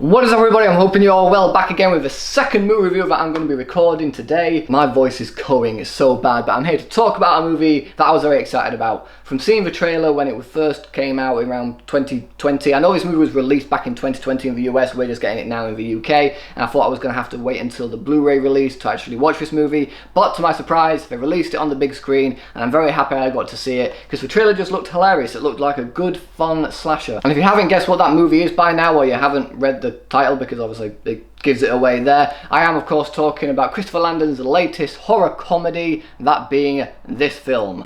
What is up, everybody? I'm hoping you're all well. Back again with a second movie review that I'm going to be recording today. My voice is going, it's so bad, but I'm here to talk about a movie that I was very excited about. From seeing the trailer when it first came out around 2020, I know this movie was released back in 2020 in the US, we're just getting it now in the UK, and I thought I was going to have to wait until the Blu-ray release to actually watch this movie, but to my surprise, they released it on the big screen, and I'm very happy I got to see it, because the trailer just looked hilarious. It looked like a good, fun slasher. And if you haven't guessed what that movie is by now, or you haven't read the title, because obviously it gives it away there, I am of course talking about Christopher Landon's latest horror comedy, that being this film.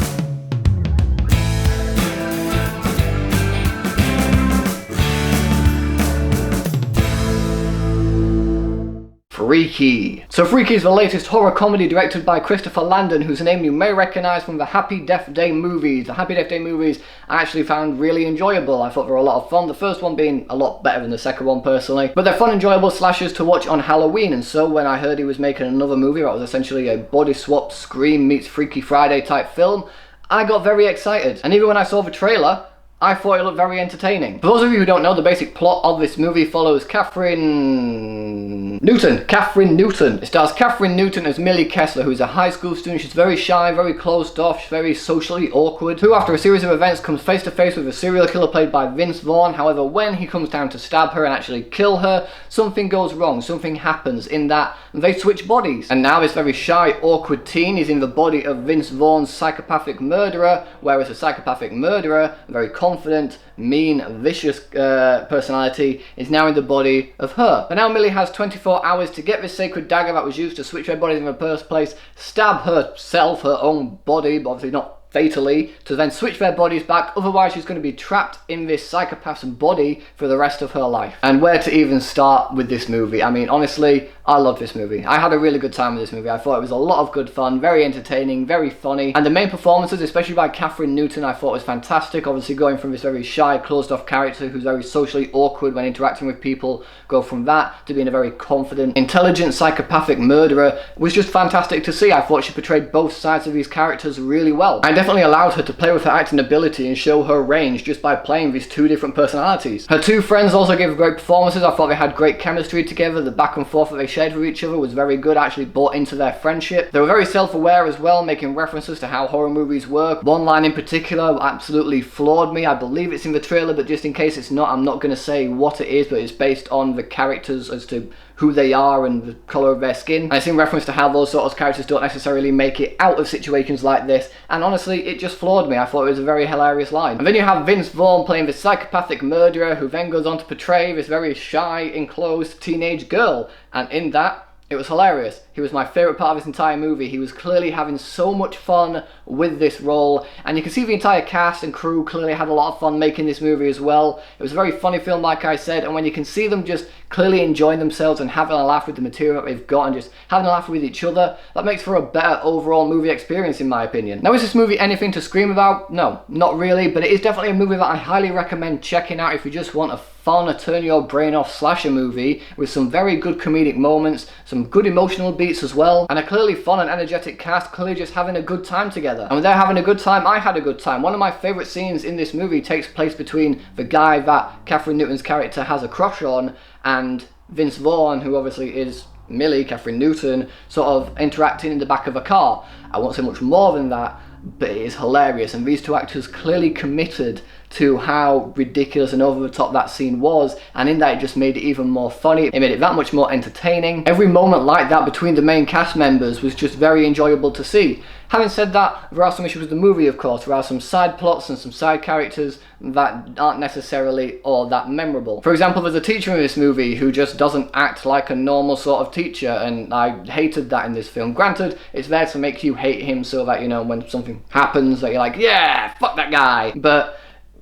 Freaky. So Freaky is the latest horror comedy directed by Christopher Landon, whose name you may recognise from the Happy Death Day movies. The Happy Death Day movies I actually found really enjoyable. I thought they were a lot of fun, the first one being a lot better than the second one personally. But they're fun, enjoyable slashers to watch on Halloween, and so when I heard he was making another movie that was essentially a body swap Scream meets Freaky Friday type film, I got very excited. And even when I saw the trailer, I thought it looked very entertaining. For those of you who don't know, the basic plot of this movie follows Kathryn Newton. It stars Kathryn Newton as Millie Kessler, who's a high school student. She's very shy, very closed off, she's very socially awkward, who after a series of events comes face to face with a serial killer played by Vince Vaughn. However, when he comes down to stab her and actually kill her, something goes wrong, something happens in that they switch bodies. And now this very shy, awkward teen is in the body of Vince Vaughn's psychopathic murderer, whereas the psychopathic murderer, very confident, mean, vicious personality, is now in the body of her. But now Millie has 24 hours to get this sacred dagger that was used to switch their bodies in the first place, stab herself, her own body, but obviously not fatally, to then switch their bodies back, otherwise she's going to be trapped in this psychopath's body for the rest of her life. And where to even start with this movie? I mean, honestly, I love this movie. I had a really good time with this movie. I thought it was a lot of good fun, very entertaining, very funny, and the main performances, especially by Kathryn Newton, I thought was fantastic. Obviously going from this very shy, closed-off character who's very socially awkward when interacting with people, go from that to being a very confident, intelligent, psychopathic murderer was just fantastic to see. I thought she portrayed both sides of these characters really well. I definitely allowed her to play with her acting ability and show her range just by playing these two different personalities. Her two friends also gave great performances. I thought they had great chemistry together. The back and forth that they shared with each other was very good. I actually bought into their friendship. They were very self-aware as well, making references to how horror movies work. One line in particular absolutely floored me. I believe it's in the trailer, but just in case it's not, I'm not going to say what it is, but it's based on the characters as to who they are and the colour of their skin. And it's in reference to how those sort of characters don't necessarily make it out of situations like this, and honestly it just floored me. I thought it was a very hilarious line. And then you have Vince Vaughn playing this psychopathic murderer who then goes on to portray this very shy, enclosed teenage girl, and in that, it was hilarious. He was my favourite part of this entire movie. He was clearly having so much fun with this role, and you can see the entire cast and crew clearly had a lot of fun making this movie as well. It was a very funny film, like I said, and when you can see them just clearly enjoying themselves and having a laugh with the material that they've got and just having a laugh with each other, that makes for a better overall movie experience in my opinion. Now, is this movie anything to scream about? No, not really, but it is definitely a movie that I highly recommend checking out if you just want a fun, a turn your brain off slasher movie with some very good comedic moments, some good emotional beats as well, and a clearly fun and energetic cast clearly just having a good time together. And when they're having a good time, I had a good time. One of my favourite scenes in this movie takes place between the guy that Kathryn Newton's character has a crush on and Vince Vaughn, who obviously is Millie, Kathryn Newton, sort of interacting in the back of a car. I won't say much more than that, but it is hilarious, and these two actors clearly committed to how ridiculous and over the top that scene was, and in that it just made it even more funny. It made it that much more entertaining. Every moment like that between the main cast members was just very enjoyable to see. Having said that, there are some issues with the movie, of course. There are some side plots and some side characters that aren't necessarily all that memorable. For example, there's a teacher in this movie who just doesn't act like a normal sort of teacher, and I hated that in this film. Granted, it's there to make you hate him so that, you know, when something happens that you're like, yeah, fuck that guy. But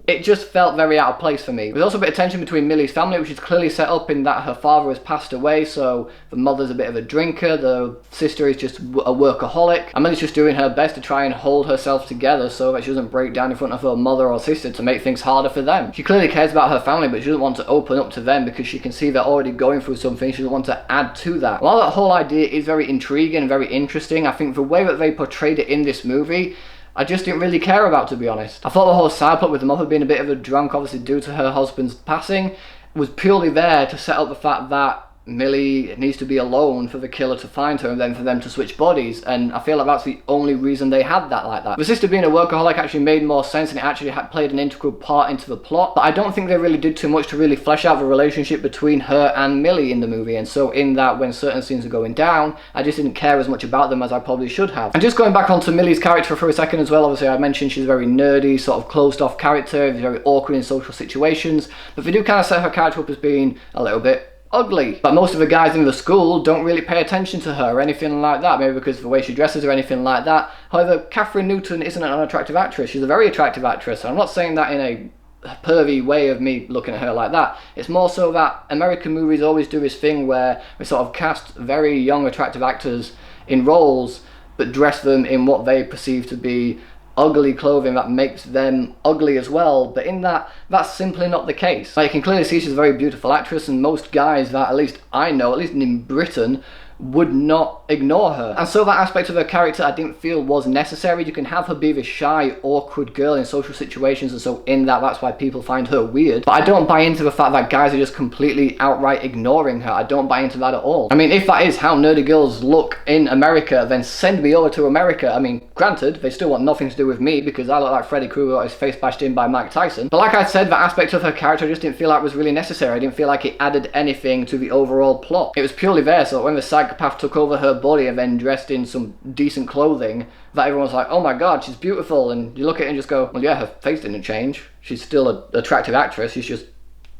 it just felt very out of place for me. There's also a bit of tension between Millie's family, which is clearly set up in that her father has passed away, so the mother's a bit of a drinker, the sister is just a workaholic, and Millie's just doing her best to try and hold herself together so that she doesn't break down in front of her mother or sister to make things harder for them. She clearly cares about her family, but she doesn't want to open up to them because she can see they're already going through something. She doesn't want to add to that. While that whole idea is very intriguing and very interesting, I think the way that they portrayed it in this movie I just didn't really care about, to be honest. I thought the whole side plot with the mother being a bit of a drunk, obviously due to her husband's passing, was purely there to set up the fact that Millie needs to be alone for the killer to find her and then for them to switch bodies, and I feel like that's the only reason they had that like that. The sister being a workaholic actually made more sense and it actually had played an integral part into the plot, but I don't think they really did too much to really flesh out the relationship between her and Millie in the movie, and so in that when certain scenes are going down, I just didn't care as much about them as I probably should have. And just going back onto Millie's character for a second as well, obviously I mentioned she's a very nerdy, sort of closed off character, very awkward in social situations, but they do kind of set her character up as being a little bit ugly. But most of the guys in the school don't really pay attention to her or anything like that, maybe because of the way she dresses or anything like that. However, Catherine Newton isn't an unattractive actress, she's a very attractive actress, and I'm not saying that in a pervy way of me looking at her like that. It's more so that American movies always do this thing where we sort of cast very young attractive actors in roles but dress them in what they perceive to be ugly clothing that makes them ugly as well, but in that's simply not the case. Like, you can clearly see she's a very beautiful actress, and most guys that at least I know, at least in Britain, would not ignore her. And so that aspect of her character I didn't feel was necessary. You can have her be the shy, awkward girl in social situations, and so in that's why people find her weird. But I don't buy into the fact that guys are just completely outright ignoring her. I don't buy into that at all. I mean, if that is how nerdy girls look in America, then send me over to America. I mean, granted, they still want nothing to do with me because I look like Freddy Krueger got his face bashed in by Mike Tyson. But like I said, that aspect of her character I just didn't feel like was really necessary. I didn't feel like it added anything to the overall plot. It was purely there so that when the psychopath took over her body and then dressed in some decent clothing, that everyone's like, oh my god, she's beautiful, and you look at it and just go, well yeah, her face didn't change. She's still an attractive actress, she's just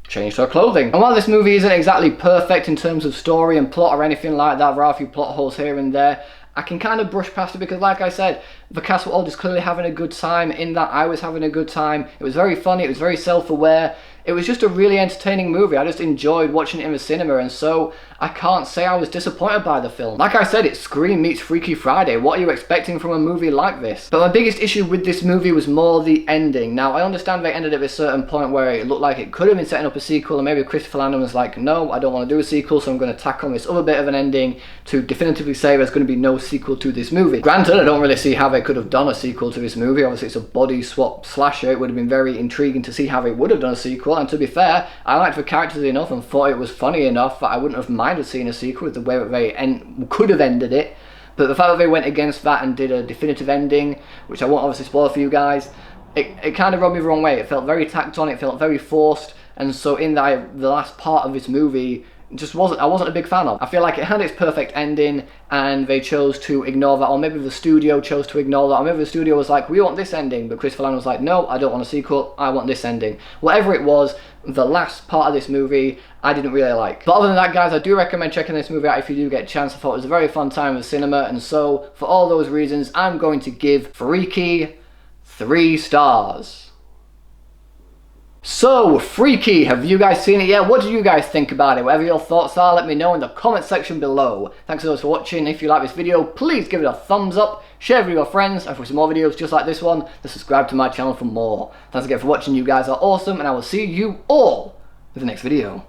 changed her clothing. And while this movie isn't exactly perfect in terms of story and plot or anything like that, there are a few plot holes here and there, I can kind of brush past it because, like I said, the cast were all just clearly having a good time. In that, I was having a good time. It was very funny, it was very self-aware. It was just a really entertaining movie. I just enjoyed watching it in the cinema, and so I can't say I was disappointed by the film. Like I said, it's Scream meets Freaky Friday. What are you expecting from a movie like this? But my biggest issue with this movie was more the ending. Now, I understand they ended at a certain point where it looked like it could have been setting up a sequel, and maybe Christopher Landon was like, no, I don't want to do a sequel, so I'm going to tack on this other bit of an ending to definitively say there's going to be no sequel to this movie. Granted, I don't really see how they could have done a sequel to this movie. Obviously, it's a body swap slasher. It would have been very intriguing to see how they would have done a sequel, and to be fair, I liked the characters enough and thought it was funny enough that I wouldn't have minded seeing a sequel with the way that they could have ended it. But the fact that they went against that and did a definitive ending, which I won't obviously spoil for you guys, it kind of rubbed me the wrong way. It felt very tacked on, it felt very forced, and so in that, the last part of this movie I wasn't a big fan of. I feel like it had its perfect ending and they chose to ignore that, or maybe the studio chose to ignore that, or maybe the studio was like, we want this ending, but Christopher Landon was like, no, I don't want a sequel, I want this ending. Whatever it was, the last part of this movie I didn't really like. But other than that, guys, I do recommend checking this movie out if you do get a chance. I thought it was a very fun time in the cinema, and so for all those reasons, I'm going to give Freaky 3 stars. So, Freaky, have you guys seen it yet? What do you guys think about it? Whatever your thoughts are, let me know in the comment section below. Thanks so much for watching. If you like this video, please give it a thumbs up, share it with your friends, and for some more videos just like this one, then subscribe to my channel for more. Thanks again for watching. You guys are awesome, and I will see you all in the next video.